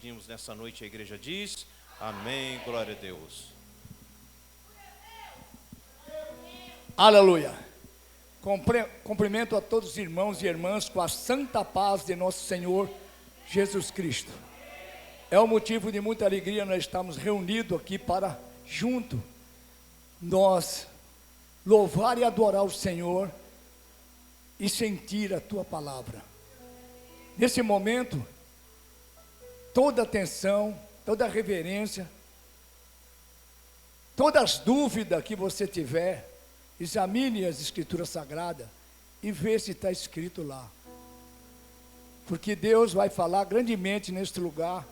pedimos nessa noite, a igreja diz: amém, glória a Deus. Aleluia. Cumprimento a todos os irmãos e irmãs com a santa paz de nosso Senhor Jesus Cristo. É um motivo de muita alegria nós estamos reunidos aqui para, junto, nós louvar e adorar o Senhor e sentir a Tua palavra. Nesse momento, toda atenção, toda reverência, todas as dúvidas que você tiver, examine as Escrituras Sagradas e vê se está escrito lá. Porque Deus vai falar grandemente neste lugar.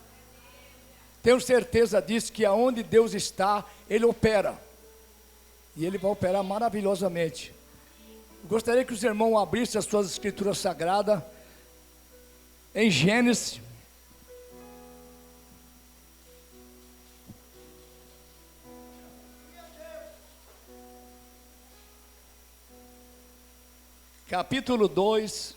Tenho certeza disso, que aonde Deus está, Ele opera. E Ele vai operar maravilhosamente. Gostaria que os irmãos abrissem as suas Escrituras Sagradas em Gênesis. Capítulo 2.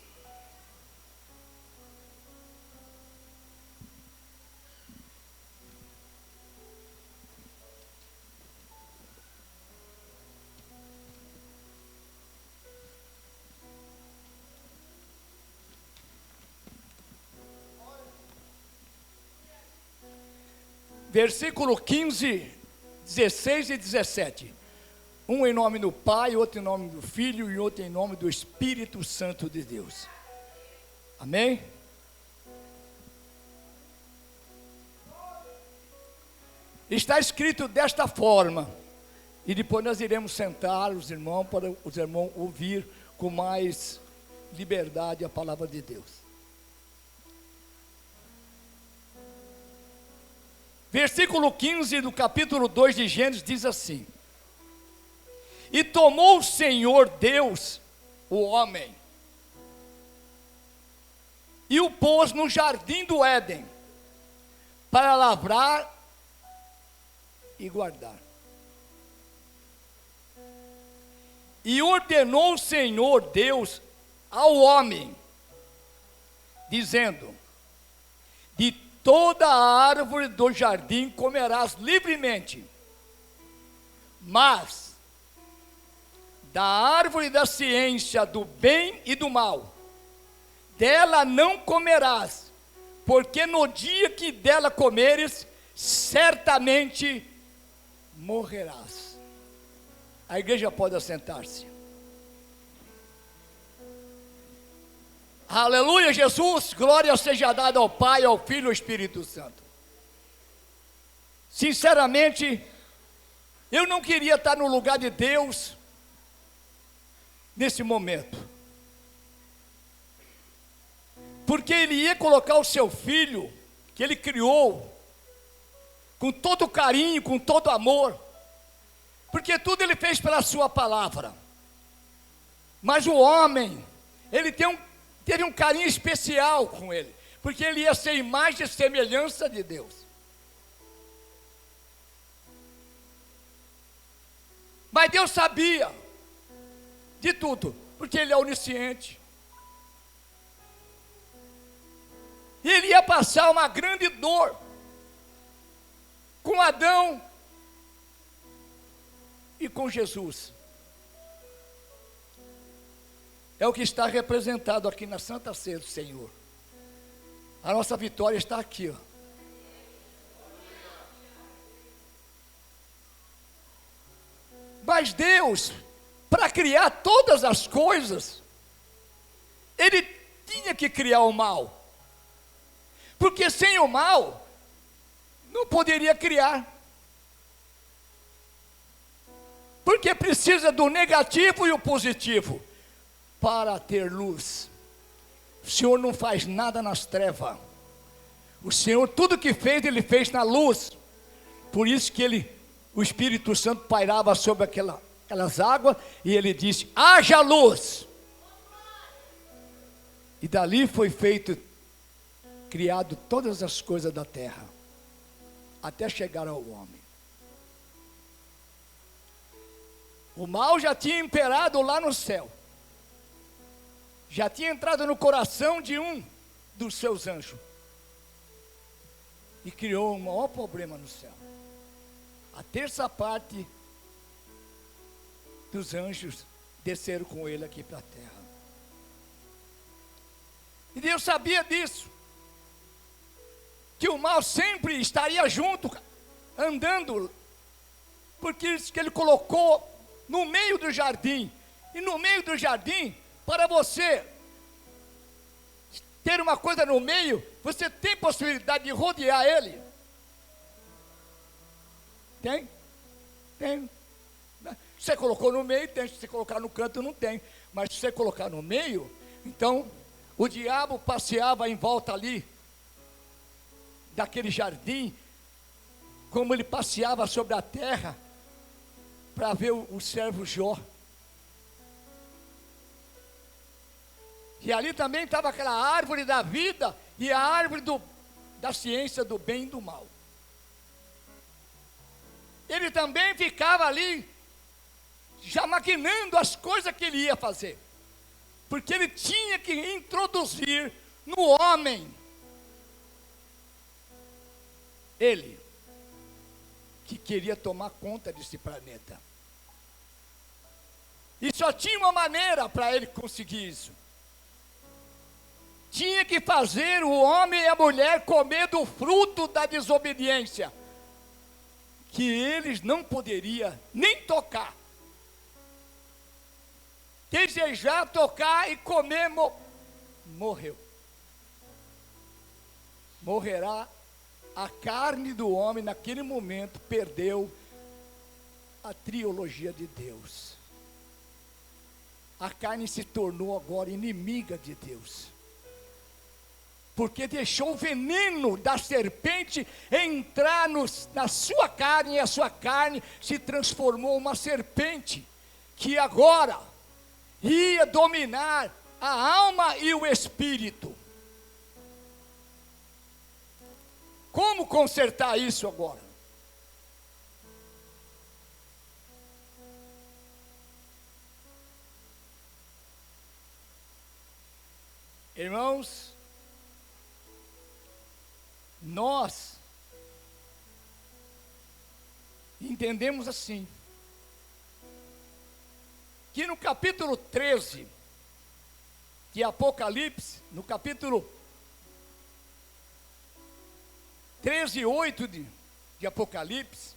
Versículo 15, 16 e 17. Um em nome do Pai, outro em nome do Filho e outro em nome do Espírito Santo de Deus. Amém? Está escrito desta forma. E depois nós iremos sentar os irmãos para os irmãos ouvir com mais liberdade a palavra de Deus. Versículo 15 do capítulo 2 de Gênesis diz assim: e tomou o Senhor Deus o homem, e o pôs no jardim do Éden, para lavrar e guardar. E ordenou o Senhor Deus ao homem, dizendo: de toda a árvore do jardim comerás livremente, mas da árvore da ciência do bem e do mal, dela não comerás, porque no dia que dela comeres, certamente morrerás. A igreja pode assentar-se. Aleluia, Jesus, glória seja dada ao Pai, ao Filho e ao Espírito Santo. Sinceramente, eu não queria estar no lugar de Deus nesse momento, porque Ele ia colocar o seu Filho, que Ele criou, com todo carinho, com todo amor, porque tudo Ele fez pela sua palavra. Mas o homem, ele teve um carinho especial com Ele, porque Ele ia ser imagem e semelhança de Deus. Mas Deus sabia de tudo, porque Ele é onisciente. E Ele ia passar uma grande dor com Adão e com Jesus. É o que está representado aqui na Santa Ceia do Senhor. A nossa vitória está aqui, ó. Mas Deus, para criar todas as coisas, Ele tinha que criar o mal, porque sem o mal não poderia criar, porque precisa do negativo e o positivo para ter luz. O Senhor não faz nada nas trevas. O Senhor, tudo que fez, Ele fez na luz. Por isso que o Espírito Santo pairava sobre aquelas águas, e Ele disse: haja luz. E dali foi criado todas as coisas da terra, até chegar ao homem. O mal já tinha imperado lá no céu, já tinha entrado no coração de um dos seus anjos. e criou um maior problema no céu. A terça parte dos anjos desceram com ele aqui para a terra. E Deus sabia disso, que o mal sempre estaria junto, andando, porque isso que ele colocou no meio do jardim. E no meio do jardim, para você ter uma coisa no meio, você tem possibilidade de rodear ele? Tem? Tem. Se você colocou no meio, tem. Se você colocar no canto, não tem. Mas se você colocar no meio, então o diabo passeava em volta ali daquele jardim, como ele passeava sobre a terra para ver o servo Jó. E ali também estava aquela árvore da vida e a árvore da ciência do bem e do mal. Ele também ficava ali, já maquinando as coisas que ele ia fazer, porque ele tinha que introduzir no homem, ele, que queria tomar conta desse planeta. E só tinha uma maneira para ele conseguir isso. Tinha que fazer o homem e a mulher comer do fruto da desobediência, que eles não poderiam nem tocar. Desejar tocar e comer, morreu. Morrerá a carne do homem. Naquele momento perdeu a trilogia de Deus. A carne se tornou agora inimiga de Deus, porque deixou o veneno da serpente entrar na sua carne, e a sua carne se transformou em uma serpente, que agora ia dominar a alma e o espírito. Como consertar isso agora? Irmãos, nós entendemos assim, que no capítulo 13 de Apocalipse, no capítulo 13, 8 de Apocalipse,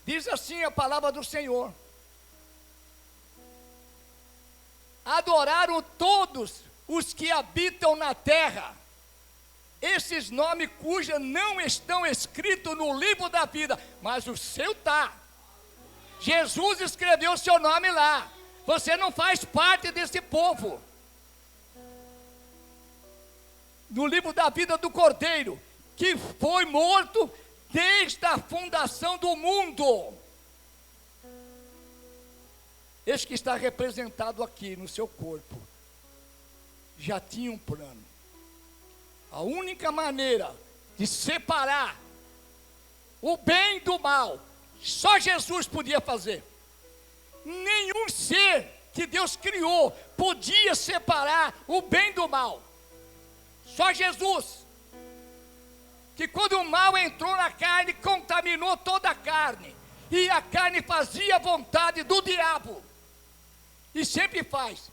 diz assim a palavra do Senhor: adoraram todos os que habitam na terra esses nomes cujos não estão escritos no livro da vida, mas o seu está. Jesus escreveu o seu nome lá. Você não faz parte desse povo. No livro da vida do Cordeiro, que foi morto desde a fundação do mundo. Esse que está representado aqui no seu corpo, já tinha um plano. A única maneira de separar o bem do mal, só Jesus podia fazer. Nenhum ser que Deus criou podia separar o bem do mal. Só Jesus. Que quando o mal entrou na carne, contaminou toda a carne. E a carne fazia a vontade do diabo. E sempre faz.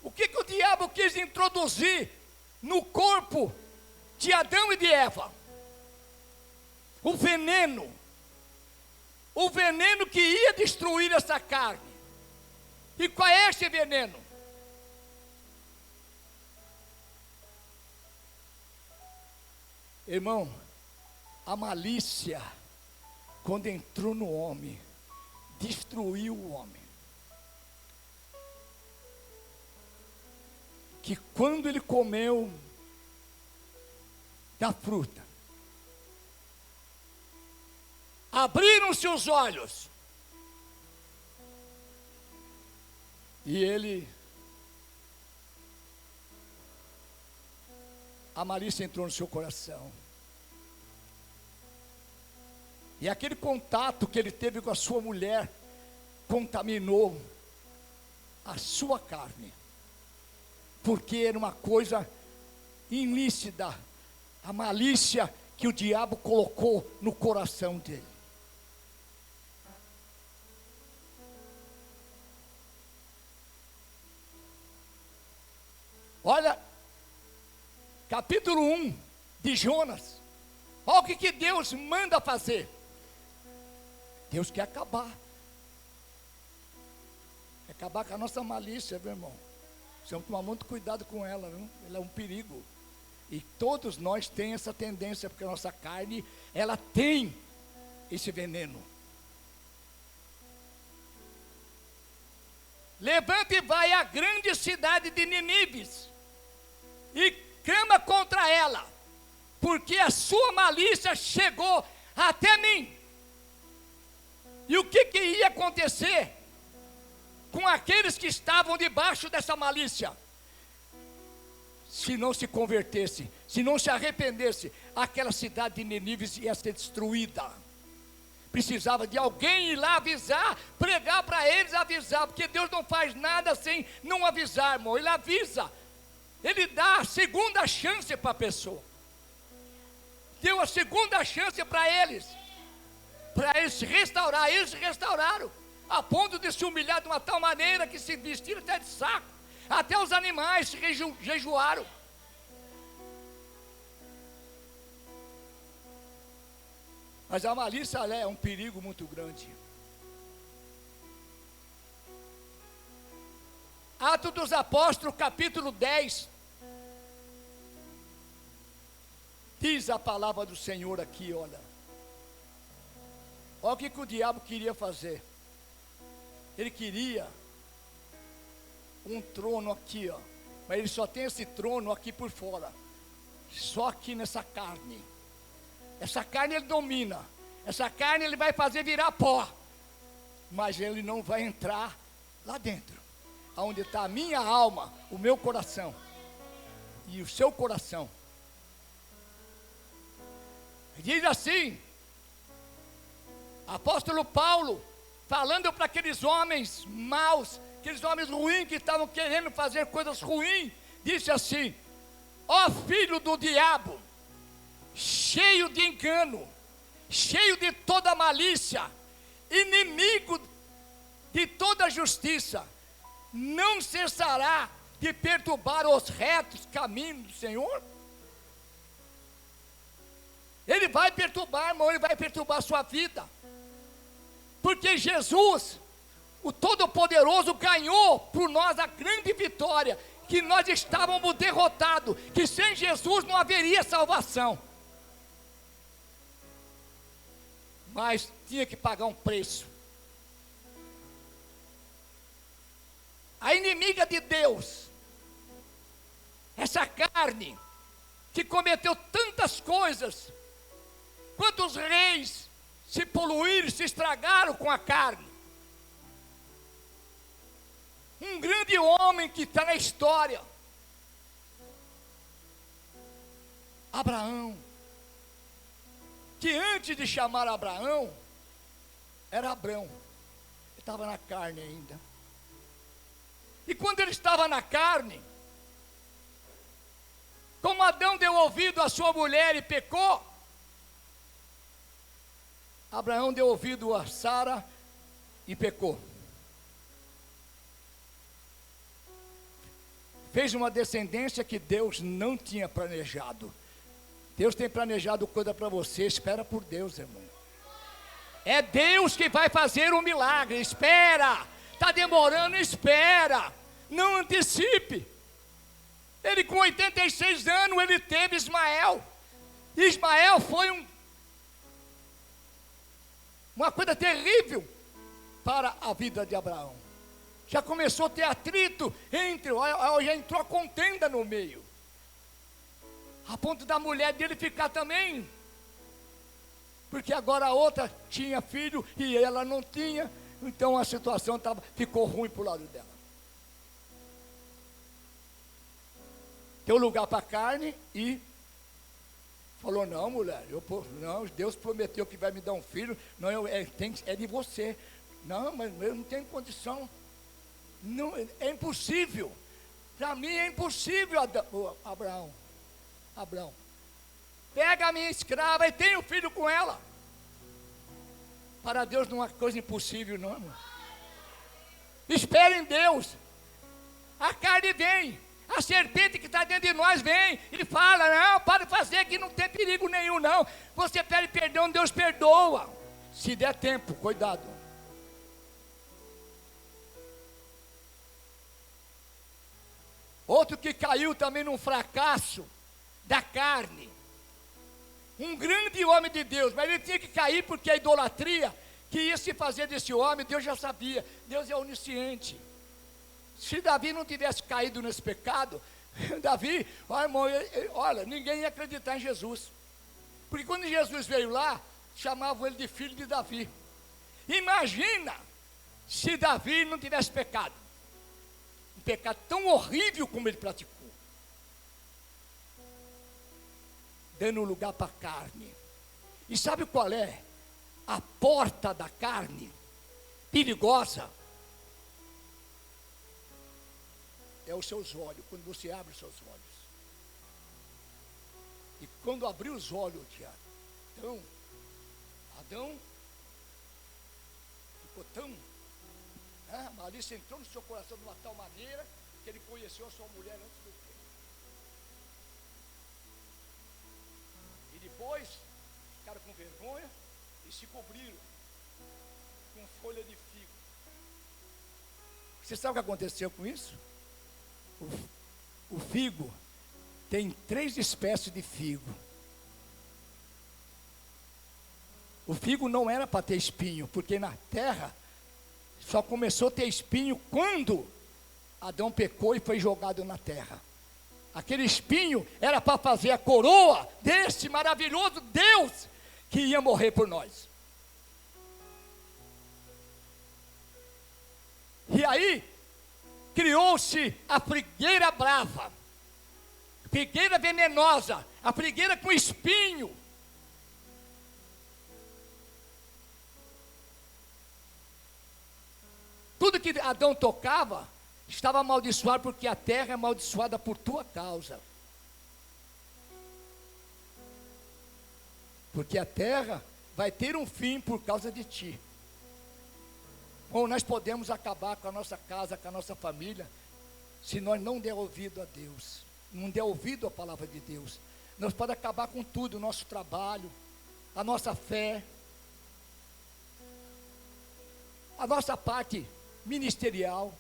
O que o diabo quis introduzir no corpo de Adão e de Eva? O veneno. O veneno que ia destruir essa carne. E qual é esse veneno? Irmão, a malícia, quando entrou no homem, destruiu o homem. Que quando ele comeu da fruta, abriram-se os olhos, e a malícia entrou no seu coração. E aquele contato que ele teve com a sua mulher contaminou a sua carne, porque era uma coisa ilícita, a malícia que o diabo colocou no coração dele. Olha, capítulo 1 de Jonas, olha o que Deus manda fazer. Deus quer acabar com a nossa malícia, meu irmão. Precisamos tomar muito cuidado com ela, viu? Ela é um perigo. E todos nós temos essa tendência, porque a nossa carne, ela tem esse veneno. Levanta e vai à grande cidade de Nínive e clama contra ela, porque a sua malícia chegou até mim. E o que ia acontecer com aqueles que estavam debaixo dessa malícia? Se não se convertesse, se não se arrependesse, aquela cidade de Nínive ia ser destruída. Precisava de alguém ir lá avisar, pregar para eles, avisar, porque Deus não faz nada sem não avisar, irmão. Ele avisa, Ele dá a segunda chance para a pessoa. Deu a segunda chance para eles se restaurar. Eles se restauraram, a ponto de se humilhar de uma tal maneira que se vestiram até de saco. Até os animais se jejuaram. Mas a malícia é um perigo muito grande. Atos dos Apóstolos, capítulo 10. Diz a palavra do Senhor aqui, olha. Olha o que o diabo queria fazer. Ele queria um trono aqui, ó. Mas ele só tem esse trono aqui por fora. Só aqui nessa carne. Essa carne ele domina. Essa carne ele vai fazer virar pó. Mas ele não vai entrar lá dentro, onde está a minha alma, o meu coração e o seu coração. Diz assim, apóstolo Paulo, falando para aqueles homens maus, aqueles homens ruins que estavam querendo fazer coisas ruins, disse assim: ó filho do diabo, cheio de engano, cheio de toda malícia, inimigo de toda justiça, não cessará de perturbar os retos caminhos do Senhor? Ele vai perturbar, irmão, ele vai perturbar a sua vida, porque Jesus, o Todo-Poderoso, ganhou por nós a grande vitória, que nós estávamos derrotados, que sem Jesus não haveria salvação, mas tinha que pagar um preço. A inimiga de Deus, essa carne, que cometeu tantas coisas, quantos reis se poluíram, se estragaram com a carne. Um grande homem que está na história, Abraão, que antes de chamar Abraão, era Abrão, ele estava na carne ainda. E quando ele estava na carne, como Adão deu ouvido à sua mulher e pecou, Abraão deu ouvido a Sara e pecou. Fez uma descendência que Deus não tinha planejado. Deus tem planejado coisa para você, espera por Deus, irmão. É Deus que vai fazer um milagre, espera. Está demorando, espera. Não antecipe. Ele com 86 anos, ele teve Ismael. Ismael foi uma coisa terrível para a vida de Abraão. Já começou a ter atrito já entrou a contenda no meio, a ponto da mulher dele ficar também, porque agora a outra tinha filho e ela não tinha, então a situação ficou ruim para o lado dela. Deu lugar para a carne e falou: não, mulher, não, Deus prometeu que vai me dar um filho, não, é de você. Não, mas eu não tenho condição. Não, é impossível. Para mim é impossível, Abraão. Pega a minha escrava e tenha um filho com ela. Para Deus não é coisa impossível, não, irmão. Espere em Deus. A carne vem. A serpente que está dentro de nós vem e fala: não, para de fazer, que não tem perigo nenhum, não. Você pede perdão, Deus perdoa. Se der tempo, cuidado. Outro que caiu também num fracasso da carne. Um grande homem de Deus, mas ele tinha que cair porque a idolatria que ia se fazer desse homem, Deus já sabia. Deus é onisciente. Se Davi não tivesse caído nesse pecado, Davi, olha, irmão, olha, ninguém ia acreditar em Jesus. Porque quando Jesus veio lá, chamavam ele de filho de Davi. Imagina se Davi não tivesse pecado. Um pecado tão horrível como ele praticou. Dando lugar para a carne. E sabe qual é a porta da carne perigosa? É os seus olhos, quando você abre os seus olhos. E quando abriu os olhos de Adão ficou tão, a malícia entrou no seu coração de uma tal maneira que ele conheceu a sua mulher antes do tempo. E depois ficaram com vergonha e se cobriram com folha de figo. Você sabe o que aconteceu com isso? O figo tem 3 espécies de figo. O figo não era para ter espinho, porque na terra só começou a ter espinho quando Adão pecou e foi jogado na terra. Aquele espinho era para fazer a coroa desse maravilhoso Deus que ia morrer por nós. E aí criou-se a figueira brava, figueira venenosa, a figueira com espinho. Tudo que Adão tocava estava amaldiçoado, porque a terra é amaldiçoada por tua causa. Porque a terra vai ter um fim por causa de ti. Ou nós podemos acabar com a nossa casa, com a nossa família, se nós não der ouvido a Deus, não der ouvido à palavra de Deus. Nós podemos acabar com tudo, o nosso trabalho, a nossa fé, a nossa parte ministerial.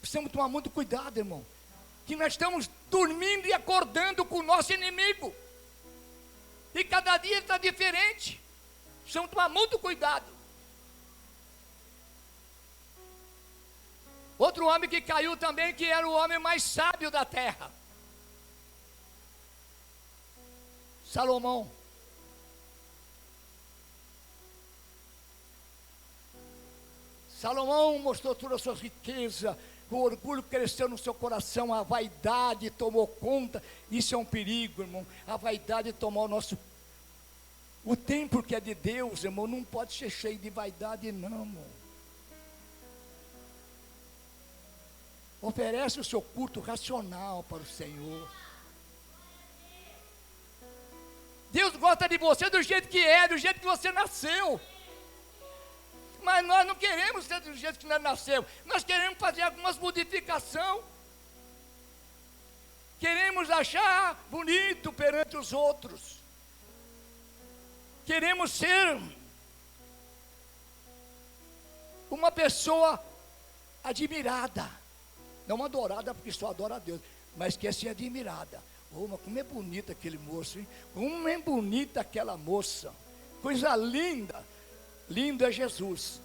Precisamos tomar muito cuidado, irmão, que nós estamos dormindo e acordando com o nosso inimigo, e cada dia está diferente. Precisamos tomar muito cuidado. Outro homem que caiu também, que era o homem mais sábio da terra, Salomão. Salomão mostrou toda a sua riqueza, o orgulho cresceu no seu coração, a vaidade tomou conta. Isso é um perigo, irmão. A vaidade tomou o templo que é de Deus, irmão, não pode ser cheio de vaidade, não, irmão. Oferece o seu culto racional para o Senhor. Deus gosta de você do jeito que é, do jeito que você nasceu. Mas nós não queremos ser do jeito que nós nascemos. Nós queremos fazer algumas modificações. Queremos achar bonito perante os outros. Queremos ser uma pessoa admirada. Não adorada, porque só adora a Deus, mas quer ser admirada. Oh, mas como é bonito aquele moço, hein? Como é bonita aquela moça. Coisa linda. Lindo é Jesus.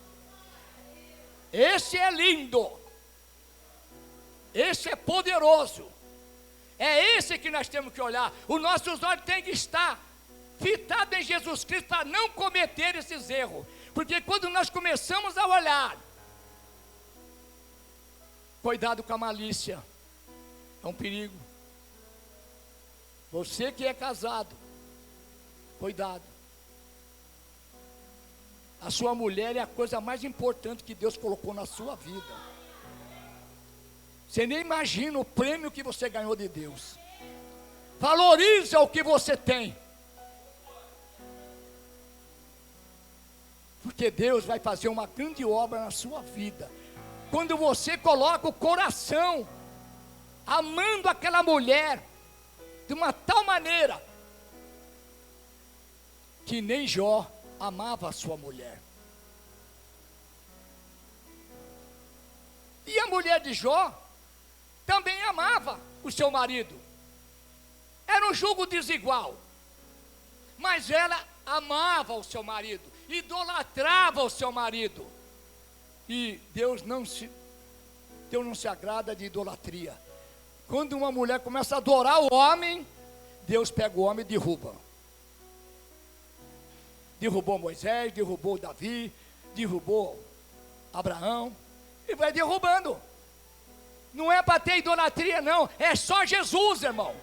Esse é lindo. Esse é poderoso. É esse que nós temos que olhar. Os nossos olhos têm que estar fitados em Jesus Cristo para não cometer esses erros. Porque quando nós começamos a olhar, cuidado com a malícia, é um perigo. Você que é casado, cuidado. A sua mulher é a coisa mais importante que Deus colocou na sua vida. Você nem imagina o prêmio que você ganhou de Deus. Valorize o que você tem. Porque Deus vai fazer uma grande obra na sua vida. Quando você coloca o coração amando aquela mulher de uma tal maneira que nem Jó amava a sua mulher. E a mulher de Jó também amava o seu marido. Era um jugo desigual. Mas ela amava o seu marido, idolatrava o seu marido. E Deus não se agrada de idolatria. Quando uma mulher começa a adorar o homem, Deus pega o homem e derruba. Derrubou Moisés, derrubou Davi, derrubou Abraão, e vai derrubando. Não é para ter idolatria, não, é só Jesus, irmão.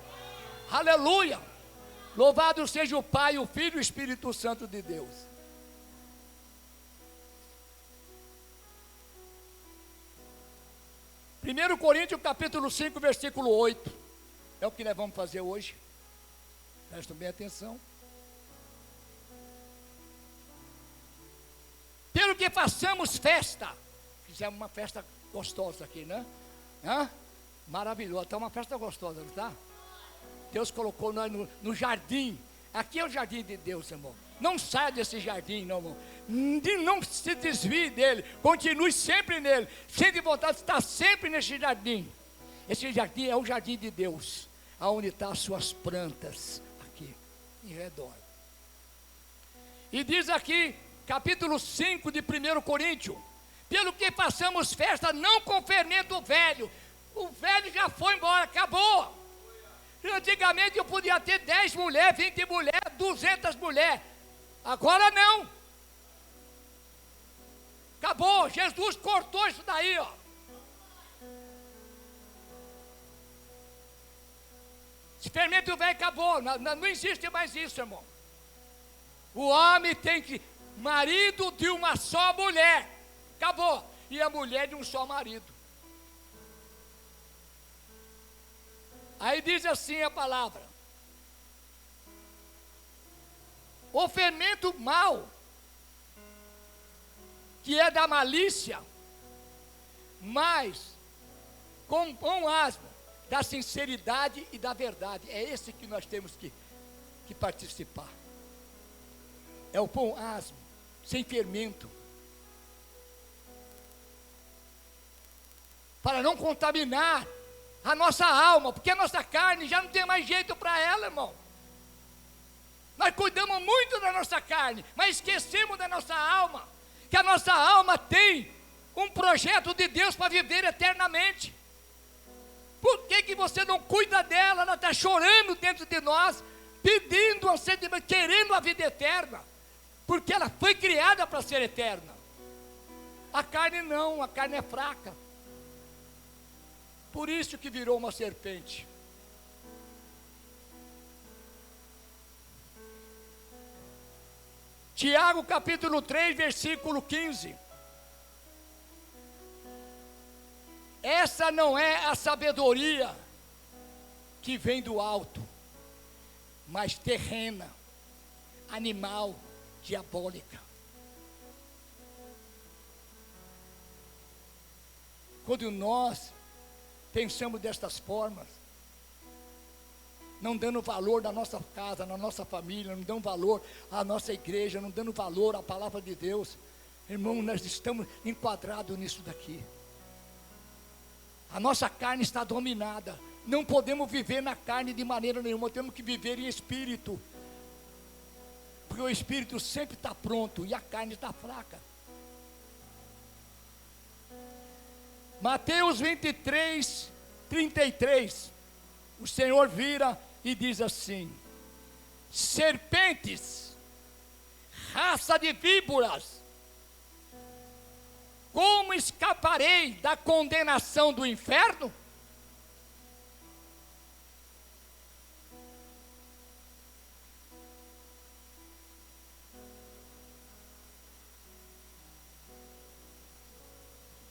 Aleluia. Louvado seja o Pai, o Filho e o Espírito Santo de Deus. Primeiro Coríntios capítulo 5, versículo 8. É o que nós vamos fazer hoje. Prestem bem atenção. Pelo que façamos festa. Fizemos uma festa gostosa aqui, né? Maravilhosa, está uma festa gostosa, não está? Deus colocou nós no jardim. Aqui é o jardim de Deus, irmão. Não saia desse jardim, não, irmão. Não se desvie dele. Continue sempre nele. Sente vontade de estar sempre nesse jardim. Esse jardim é o jardim de Deus, aonde estão as suas plantas, aqui, em redor. E diz aqui, capítulo 5 de 1 Coríntios: pelo que façamos festa, não com fermento velho. O velho já foi embora, acabou. Antigamente eu podia ter 10 mulheres, 20 mulheres, 200 mulheres. Agora não. Acabou, Jesus cortou isso daí, ó. Esse fermento velho acabou, não existe mais isso, irmão. O homem tem que, marido de uma só mulher, acabou. E a mulher de um só marido. Aí diz assim a palavra: o fermento mau, que é da malícia, mas com pão asmo, da sinceridade e da verdade. É esse que nós temos que participar. É o pão asmo, sem fermento, para não contaminar a nossa alma, porque a nossa carne já não tem mais jeito para ela, irmão. Nós cuidamos muito da nossa carne, mas esquecemos da nossa alma, que a nossa alma tem um projeto de Deus para viver eternamente. Por que você não cuida dela? Ela está chorando dentro de nós, pedindo, querendo a vida eterna, porque ela foi criada para ser eterna. A carne não, a carne é fraca. Por isso que virou uma serpente. Tiago capítulo 3, versículo 15. Essa não é a sabedoria que vem do alto, mas terrena, animal, diabólica. Quando nós pensamos destas formas, não dando valor na nossa casa, na nossa família, não dando valor à nossa igreja, não dando valor à palavra de Deus, irmão, nós estamos enquadrados nisso daqui. A nossa carne está dominada. Não podemos viver na carne de maneira nenhuma. Temos que viver em espírito, porque o espírito sempre está pronto e a carne está fraca. Mateus 23, 33, o Senhor vira e diz assim: serpentes, raça de víboras, como escaparei da condenação do inferno?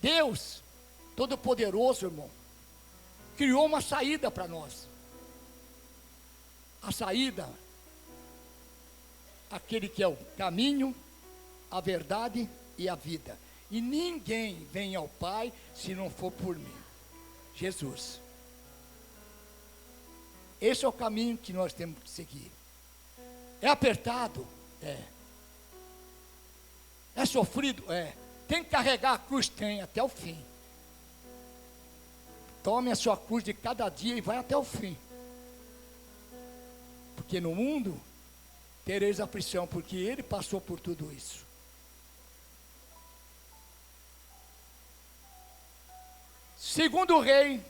Deus Todo-Poderoso, irmão, criou uma saída para nós. A saída, aquele que é o caminho, a verdade e a vida. E ninguém vem ao Pai se não for por mim. Jesus. Esse é o caminho que nós temos que seguir. É apertado? É. É sofrido? É. Tem que carregar a cruz? Tem, até o fim. Tome a sua cruz de cada dia e vai até o fim. Porque no mundo tereis aflição, porque Ele passou por tudo isso. Segundo Rei,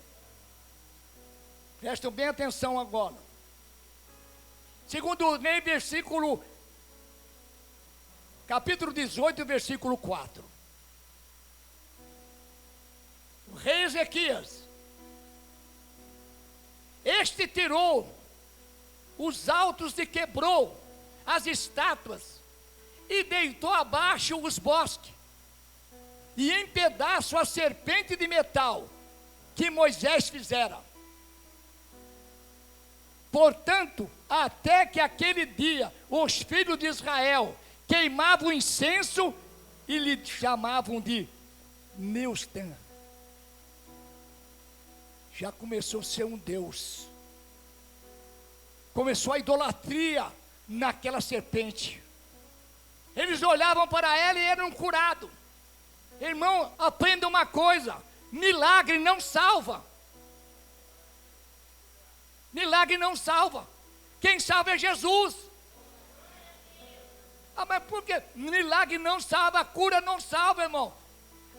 prestem bem atenção agora. Segundo Rei, capítulo 18, versículo 4. O rei Ezequias, este tirou os altos e quebrou as estátuas, e deitou abaixo os bosques, e em pedaço a serpente de metal, que Moisés fizera. Portanto, até que aquele dia, os filhos de Israel queimavam incenso, e lhe chamavam de Neustã. Já começou a ser um Deus. Começou a idolatria naquela serpente. Eles olhavam para ela e eram curados. Irmão, aprenda uma coisa: milagre não salva. Milagre não salva. Quem salva é Jesus. Mas por que? Milagre não salva, a cura não salva, irmão.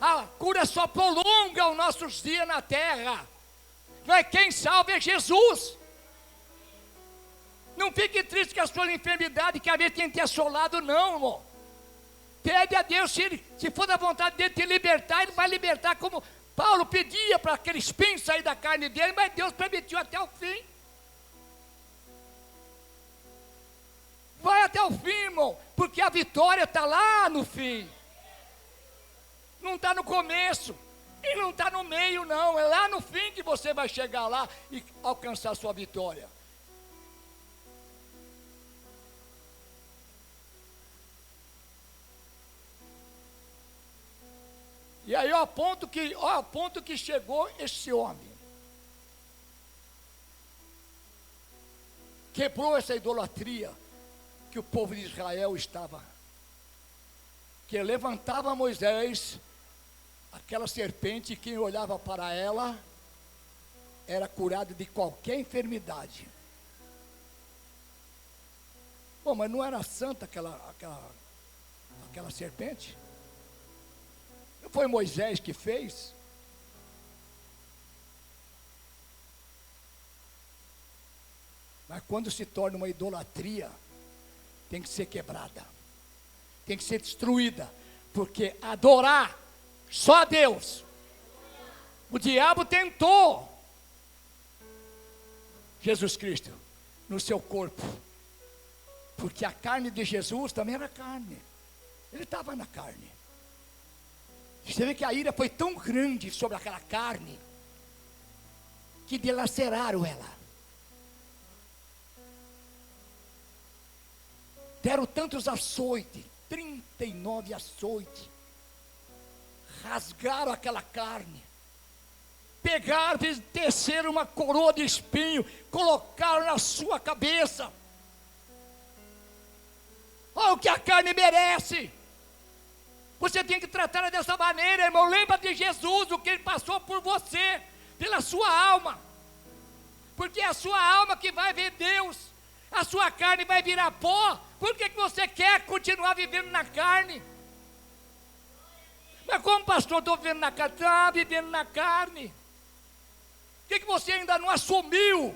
A cura só prolonga os nossos dias na terra. Mas quem salva é Jesus. Não fique triste com a sua enfermidade, que a vez tem te assolado, não, irmão. Pede a Deus, se for da vontade dele te libertar, Ele vai libertar, como Paulo pedia para aquele espinho sair da carne dele, mas Deus permitiu até o fim. Vai até o fim, irmão, porque a vitória está lá no fim. Não está no começo, e não está no meio, não. É lá no fim que você vai chegar lá e alcançar a sua vitória. E aí, ó, a ponto que chegou esse homem. Quebrou essa idolatria que o povo de Israel estava. Que levantava Moisés, aquela serpente, e quem olhava para ela era curado de qualquer enfermidade. Bom, mas não era santa aquela serpente? Não foi Moisés que fez? Mas quando se torna uma idolatria, tem que ser quebrada, tem que ser destruída, porque adorar só a Deus, o diabo tentou Jesus Cristo no seu corpo, porque a carne de Jesus também era carne, ele estava na carne. Você vê que a ira foi tão grande sobre aquela carne, que dilaceraram ela. Deram tantos açoites, 39 açoites. Rasgaram aquela carne. Pegaram, teceram uma coroa de espinho, colocaram na sua cabeça. Olha o que a carne merece. Você tem que tratar ela dessa maneira, irmão. Lembra de Jesus, o que Ele passou por você, pela sua alma. Porque é a sua alma que vai ver Deus. A sua carne vai virar pó. Por que você quer continuar vivendo na carne? Mas como pastor, estou vivendo na carne? Está vivendo na carne. Por que você ainda não assumiu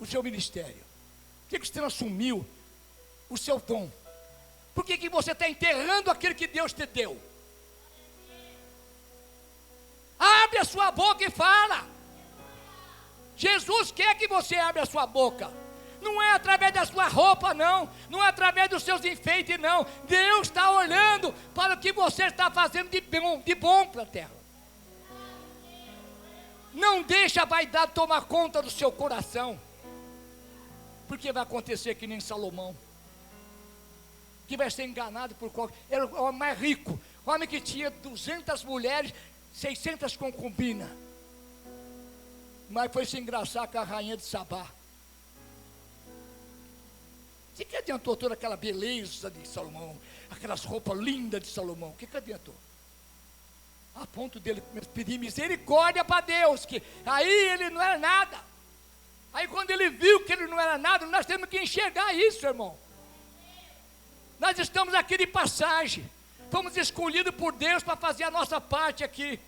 o seu ministério? Por que você não assumiu o seu dom? Por que você está enterrando aquilo que Deus te deu? Abre a sua boca e fala. Jesus quer que você abra a sua boca. Não é através da sua roupa, não. Não é através dos seus enfeites, não. Deus está olhando para o que você está fazendo de bom para a terra. Não deixa a vaidade tomar conta do seu coração. Porque vai acontecer que nem Salomão, que vai ser enganado por qualquer... Era o homem mais rico, o homem que tinha 200 mulheres, 600 concubinas. Mas foi se engraçar com a rainha de Sabá. O que adiantou toda aquela beleza de Salomão, aquelas roupas lindas de Salomão? O que adiantou? A ponto dele pedir misericórdia para Deus, que aí ele não era nada. Aí quando ele viu que ele não era nada, nós temos que enxergar isso, irmão. Nós estamos aqui de passagem, fomos escolhidos por Deus para fazer a nossa parte aqui.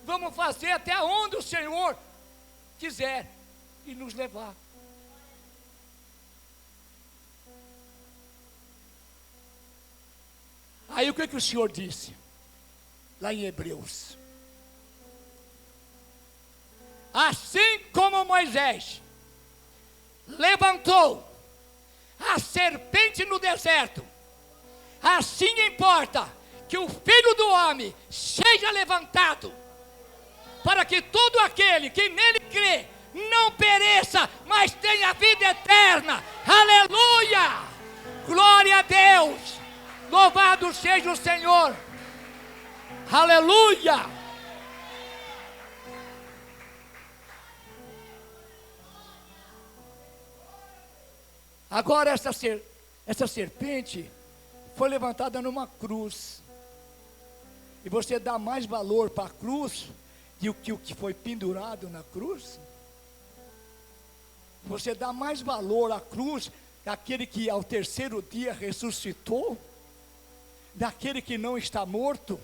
Vamos fazer até onde o Senhor quiser e nos levar. Aí o que o Senhor disse? Lá em Hebreus. Assim como Moisés levantou a serpente no deserto, assim importa que o Filho do Homem seja levantado, para que todo aquele que nele crê não pereça, mas tenha vida eterna. Aleluia! Glória a Deus! Louvado seja o Senhor! Aleluia! Agora essa serpente foi levantada numa cruz. E você dá mais valor para a cruz do que o que foi pendurado na cruz? Você dá mais valor à cruz daquele que ao terceiro dia ressuscitou, daquele que não está morto?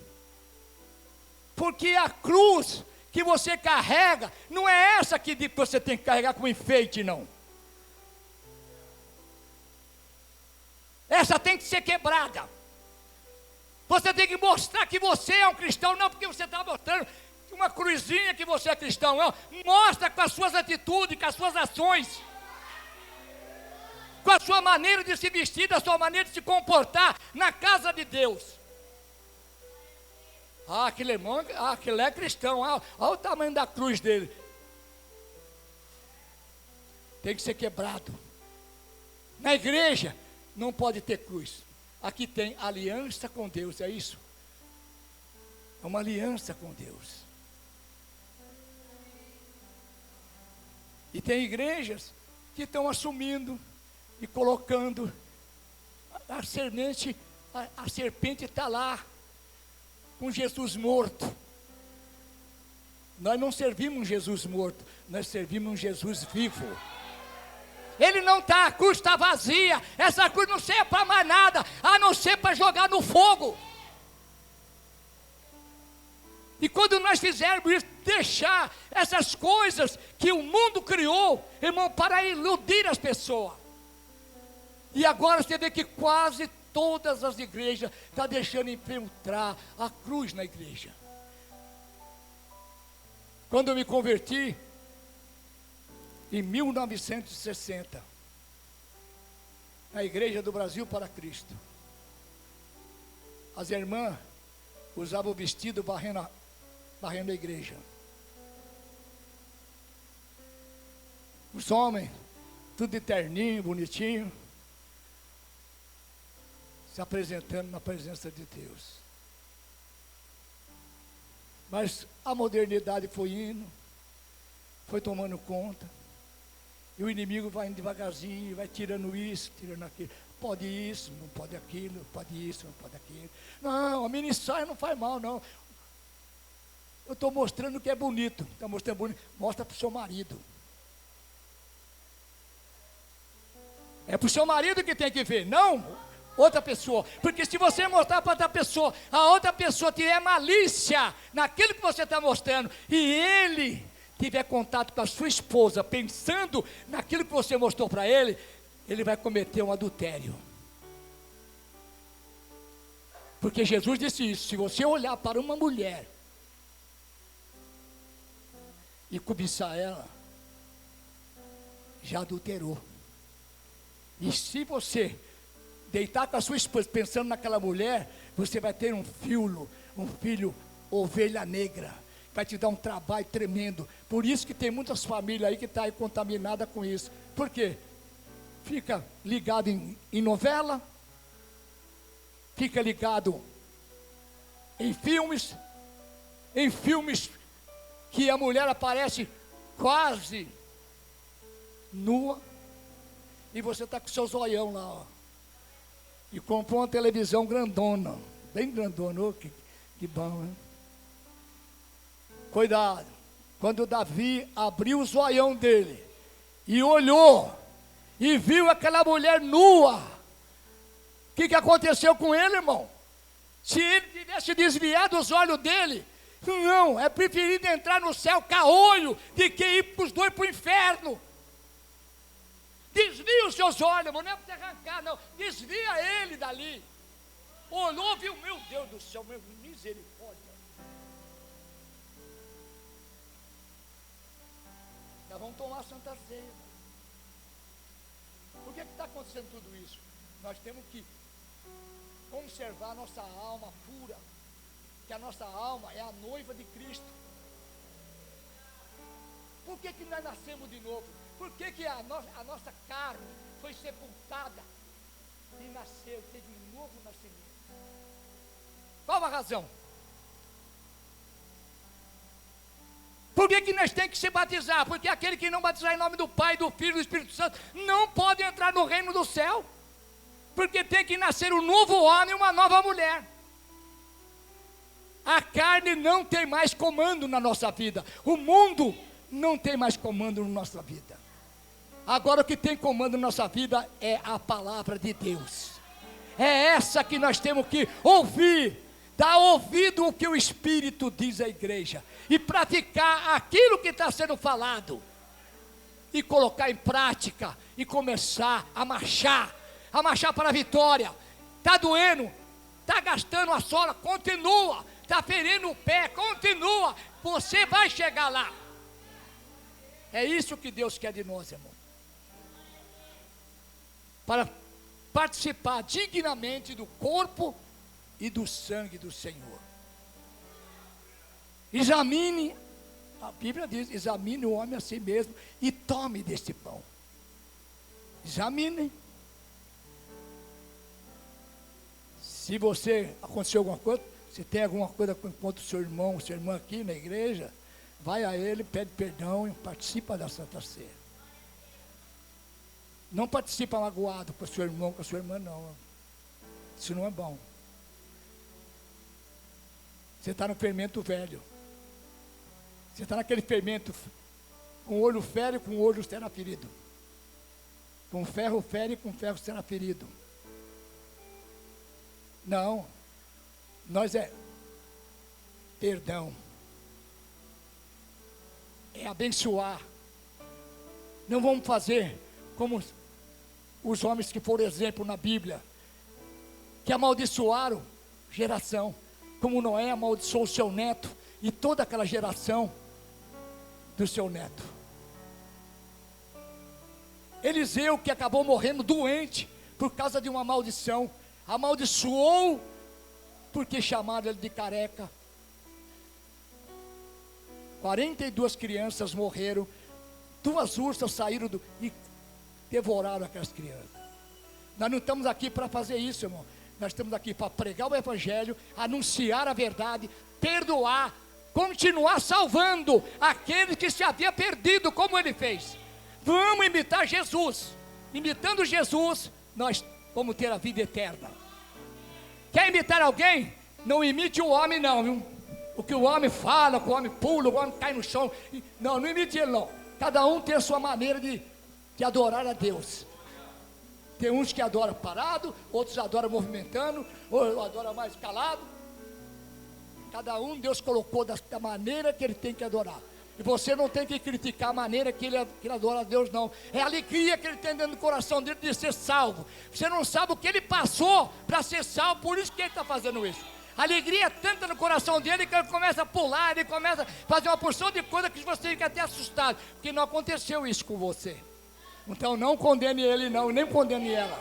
Porque a cruz que você carrega não é essa que você tem que carregar como enfeite, não. Essa tem que ser quebrada. Você tem que mostrar que você é um cristão, não porque você está mostrando uma cruzinha que você é cristão, não. Mostra com as suas atitudes, com as suas ações, com a sua maneira de se vestir, da sua maneira de se comportar na casa de Deus. Aquele irmão, aquele é cristão, olha o tamanho da cruz dele. Tem que ser quebrado. Na igreja não pode ter cruz. Aqui tem aliança com Deus, é isso? É uma aliança com Deus. E tem igrejas que estão assumindo e colocando a semente, a serpente está lá, com Jesus morto. Nós não servimos um Jesus morto, nós servimos um Jesus vivo. Ele não está, a cruz está vazia. Essa cruz não serve para mais nada, a não ser para jogar no fogo. E quando nós fizermos isso, deixar essas coisas que o mundo criou, irmão, para iludir as pessoas. E agora você vê que quase todas as igrejas estão deixando infiltrar a cruz na igreja. Quando eu me converti, em 1960, na Igreja do Brasil para Cristo, as irmãs usavam o vestido varrendo a igreja. Os homens, tudo de terninho, bonitinho, se apresentando na presença de Deus. Mas a modernidade foi indo, foi tomando conta. E o inimigo vai indo devagarzinho, vai tirando isso, tirando aquilo. Pode isso, não pode aquilo, pode isso, não pode aquilo. Não, a mini saia não faz mal, não. Eu estou mostrando que é bonito. Está mostrando bonito, mostra para o seu marido. É para o seu marido que tem que ver, não outra pessoa. Porque se você mostrar para outra pessoa, a outra pessoa tiver malícia naquilo que você está mostrando, e ele tiver contato com a sua esposa, pensando naquilo que você mostrou para ele, ele vai cometer um adultério. Porque Jesus disse isso: se você olhar para uma mulher e cobiçar ela, já adulterou. E se você deitar com a sua esposa pensando naquela mulher, você vai ter um filho ovelha negra. Vai te dar um trabalho tremendo. Por isso que tem muitas famílias aí que estão contaminadas com isso. Por quê? Fica ligado em novela, fica ligado em filmes que a mulher aparece quase nua, e você está com seu zoião lá, ó, e comprou uma televisão grandona, bem grandona, oh, que bom, hein? Cuidado, quando Davi abriu o zoião dele, e olhou, e viu aquela mulher nua, o que aconteceu com ele, irmão? Se ele tivesse desviado os olhos dele, não, é preferido entrar no céu caolho do que ir para os dois para o inferno. Desvia os seus olhos, irmão, não é para você arrancar, não. Desvia ele dali. Olhou, viu, meu Deus do céu, meu misericórdia. Nós vamos tomar a Santa Ceia. Por que está acontecendo tudo isso? Nós temos que conservar a nossa alma pura, que a nossa alma é a noiva de Cristo. Por que nós nascemos de novo? Por que a nossa carne foi sepultada e nasceu, teve um novo nascimento? Qual a razão? Por que nós temos que se batizar? Porque aquele que não batizar em nome do Pai, do Filho e do Espírito Santo não pode entrar no reino do céu. Porque tem que nascer um novo homem e uma nova mulher. A carne não tem mais comando na nossa vida. O mundo não tem mais comando na nossa vida. Agora o que tem comando na nossa vida é a palavra de Deus. É essa que nós temos que ouvir. Dar ouvido ao que o Espírito diz à igreja. E praticar aquilo que está sendo falado. E colocar em prática. E começar a marchar. A marchar para a vitória. Está doendo, está gastando a sola, continua. Está ferindo o pé, continua. Você vai chegar lá. É isso que Deus quer de nós, irmão. Para participar dignamente do corpo e do sangue do Senhor. Examine, a Bíblia diz, examine o homem a si mesmo e tome deste pão. Examine. Se você aconteceu alguma coisa, se tem alguma coisa contra o seu irmão, sua irmã aqui na igreja, vai a ele, pede perdão e participa da Santa Ceia. Não participa magoado com o seu irmão, com a sua irmã, não. Isso não é bom. Você está no fermento velho. Você está naquele fermento, com o olho fere, com o olho será ferido. Com ferro fere, com ferro será ferido. Não, nós é perdão, é abençoar. Não vamos fazer como os homens que foram exemplo na Bíblia, que amaldiçoaram geração, como Noé amaldiçoou o seu neto e toda aquela geração do seu neto. Eliseu, que acabou morrendo doente por causa de uma maldição, amaldiçoou porque chamaram ele de careca. 42 crianças morreram, 2 ursas saíram e devoraram aquelas crianças. Nós não estamos aqui para fazer isso, irmão. Nós estamos aqui para pregar o Evangelho, anunciar a verdade, perdoar, continuar salvando aqueles que se havia perdido, como ele fez. Vamos imitar Jesus. Imitando Jesus, nós vamos ter a vida eterna. Quer imitar alguém? Não imite o homem, não, viu? O que o homem fala, o que o homem pula, o homem cai no chão. Não imite ele, não. Cada um tem a sua maneira de adorar a Deus. Tem uns que adoram parado, outros adoram movimentando, ou adoram mais calado. Cada um Deus colocou da maneira que ele tem que adorar. E você não tem que criticar a maneira que ele adora a Deus, não. É a alegria que ele tem dentro do coração dele de ser salvo. Você não sabe o que ele passou para ser salvo, por isso que ele está fazendo isso. A alegria é tanta no coração dele que ele começa a pular, ele começa a fazer uma porção de coisa que você fica até assustado, porque não aconteceu isso com você. Então não condene ele não, nem condene ela.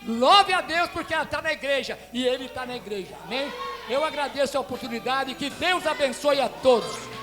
Louve a Deus porque ela está na igreja e ele está na igreja, amém? Eu agradeço a oportunidade, que Deus abençoe a todos.